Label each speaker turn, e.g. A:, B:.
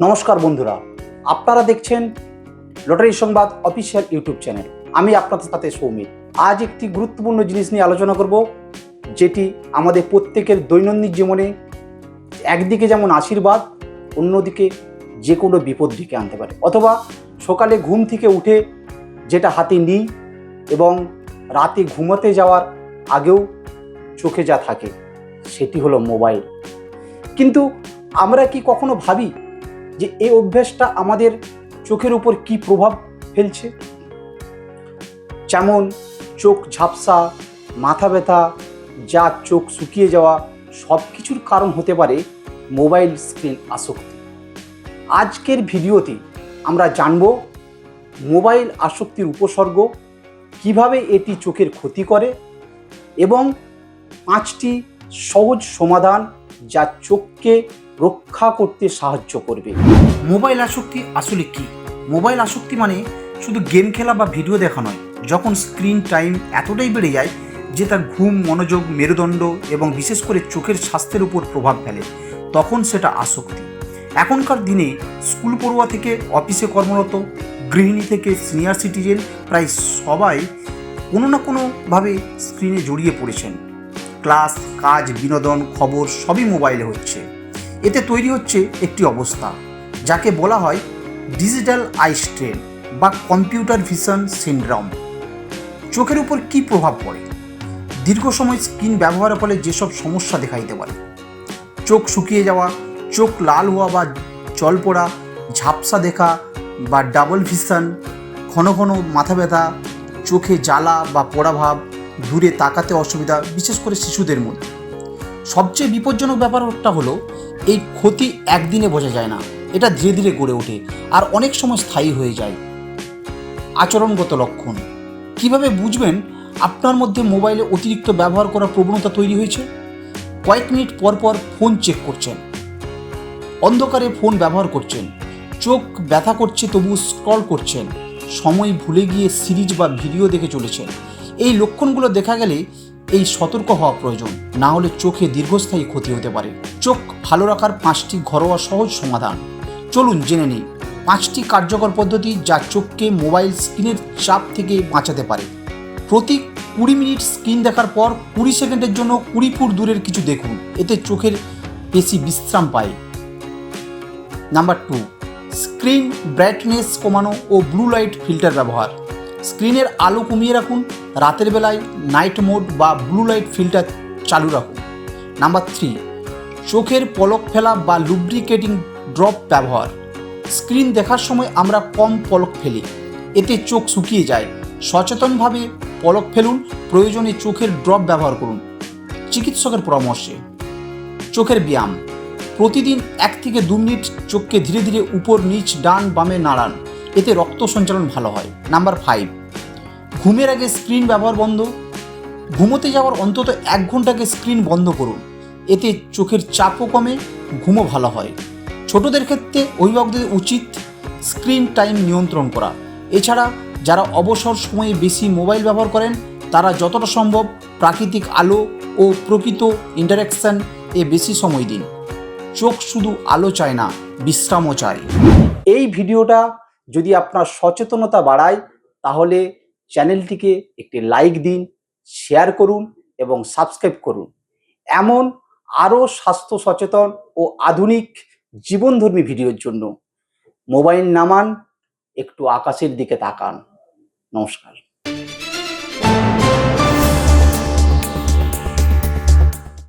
A: নমস্কার বন্ধুরা, আপনারা দেখছেন লটারি সংবাদ অফিসিয়াল ইউটিউব চ্যানেল। আমি আপনাদের সাথে সৌমিত। আজ একটি গুরুত্বপূর্ণ জিনিস নিয়ে আলোচনা করব, যেটি আমাদের প্রত্যেকের দৈনন্দিন জীবনে একদিকে যেমন আশীর্বাদ, অন্যদিকে যে কোনো বিপদ ডেকে আনতে পারে। অথবা সকালে ঘুম থেকে উঠে যেটা হাতে নিই এবং রাতে ঘুমোতে যাওয়ার আগেও চোখে যা থাকে সেটি হলো মোবাইল। কিন্তু আমরা কি কখনো ভাবি যে এই অভ্যাসটা আমাদের চোখের উপর কি প্রভাব ফেলছে? যেমন চোখ ঝাপসা, মাথা ব্যথা, যা চোখ শুকিয়ে যাওয়া, সব কিছুর কারণ হতে পারে মোবাইল স্ক্রিন আসক্তি। আজকের ভিডিওতে আমরা জানব মোবাইল আসক্তির উপসর্গ, কিভাবে এটি চোখের ক্ষতি করে এবং 5টি সহজ সমাধান যা চোখকে রক্ষা করতে সাহায্য করবে।
B: মোবাইল আসক্তি আসলে কি? মোবাইল আসক্তি মানে শুধু গেম খেলা বা ভিডিও দেখা নয়। যখন স্ক্রিন টাইম এতটাই বেড়ে যায় যে তার ঘুম, মনোযোগ, মেরুদণ্ড এবং বিশেষ করে চোখের স্বাস্থ্যের উপর প্রভাব ফেলে, তখন সেটা আসক্তি। এখনকার দিনে স্কুল পড়ুয়া থেকে অফিসে কর্মরত, গৃহিণী থেকে সিনিয়র সিটিজেন, প্রায় সবাই কোনো না কোনোভাবে স্ক্রিনে জড়িয়ে পড়েছেন। ক্লাস, কাজ, বিনোদন, খবর সবই মোবাইলে হচ্ছে। এতে তৈরি হচ্ছে একটি অবস্থা যাকে বলা হয় ডিজিটাল আই স্ট্রেন বা কম্পিউটার ভিশন সিনড্রোম। চোখের উপর কী প্রভাব পড়ে? দীর্ঘ সময় স্ক্রিন ব্যবহারের ফলে যেসব সমস্যা দেখা দিতে পারে: চোখ শুকিয়ে যাওয়া, চোখ লাল হওয়া বা জল পড়া, ঝাপসা দেখা বা ডাবল ভিশন, ঘন ঘন মাথা ব্যথা, চোখে জ্বালা বা পোড়া ভাব, দূরে তাকাতে অসুবিধা, বিশেষ করে শিশুদের মধ্যে। সবচেয়ে বিপজ্জনক ব্যাপারটা হলো এই ক্ষতি একদিনে বোঝা যায় না, এটা ধীরে ধীরে গড়ে ওঠে আর অনেক সময় স্থায়ী হয়ে যায়। আচরণগত লক্ষণ: কিভাবে বুঝবেন আপনার মধ্যে মোবাইলে অতিরিক্ত ব্যবহার করার প্রবণতা তৈরি হয়েছে? কয়েক মিনিট পর পর ফোন চেক করছেন, অন্ধকারে ফোন ব্যবহার করছেন, চোখ ব্যথা করছে তবু স্ক্রল করছেন, সময় ভুলে গিয়ে সিরিজ বা ভিডিও দেখে চলেছেন। এই লক্ষণগুলো দেখা গেলে এই সতর্ক হওয়া প্রয়োজন, না হলে চোখে দীর্ঘস্থায়ী ক্ষতি হতে পারে। চোখ ভালো রাখার 5টি ঘরোয়া সহজ সমাধান। চলুন জেনে নিই 5টি কার্যকর পদ্ধতি যা চোখকে মোবাইল স্ক্রিনের চাপ থেকে বাঁচাতে পারে। প্রতি 20 মিনিট স্ক্রিন দেখার পর 20 সেকেন্ডের জন্য 20 ফুট দূরের কিছু দেখুন, এতে চোখের পেশি বিশ্রাম পায়। নাম্বার 2, স্ক্রিন ব্রাইটনেস কমানো ও ব্লু লাইট ফিল্টার ব্যবহার। স্ক্রিনের আলো কমিয়ে রাখুন, রাতের বেলায় নাইট মোড বা ব্লু লাইট ফিল্টার চালু রাখুন। নাম্বার 3, চোখের পলক ফেলা বা লুব্রিকেটিং ড্রপ ব্যবহার। স্ক্রিন দেখার সময় আমরা কম পলক ফেলি, এতে চোখ শুকিয়ে যায়। সচেতনভাবে পলক ফেলুন, প্রয়োজনে চোখের ড্রপ ব্যবহার করুন চিকিৎসকের পরামর্শে। চোখের ব্যায়াম: প্রতিদিন 1 থেকে 2 মিনিট চোখকে ধীরে ধীরে উপর নিচ ডান বামে নাড়ান, এতে রক্ত সঞ্চালন ভালো হয়। নাম্বার 5, ঘুমের আগে স্ক্রিন ব্যবহার বন্ধ। ঘুমোতে যাওয়ার অন্তত 1 ঘন্টা আগে স্ক্রিন বন্ধ করুন, এতে চোখের চাপও কমে, ঘুমও ভালো হয়। ছোটদের ক্ষেত্রে অভিভাবকদের উচিত স্ক্রিন টাইম নিয়ন্ত্রণ করা। এছাড়া যারা অবসর সময়ে বেশি মোবাইল ব্যবহার করেন তারা যতটা সম্ভব প্রাকৃতিক আলো ও প্রকৃত ইন্টারাকশন এ বেশি সময় দিন। চোখ শুধু আলো চায় না, বিশ্রামও চায়।
A: এই ভিডিওটা যদি আপনার সচেতনতা বাড়ায়, তাহলে চ্যানেলটিকে একটি লাইক দিন, শেয়ার করুন এবং সাবস্ক্রাইব করুন। এমন আরও স্বাস্থ্য সচেতন ও আধুনিক জীবনধর্মী ভিডিওর জন্য মোবাইল নামান, একটু আকাশের দিকে তাকান। নমস্কার।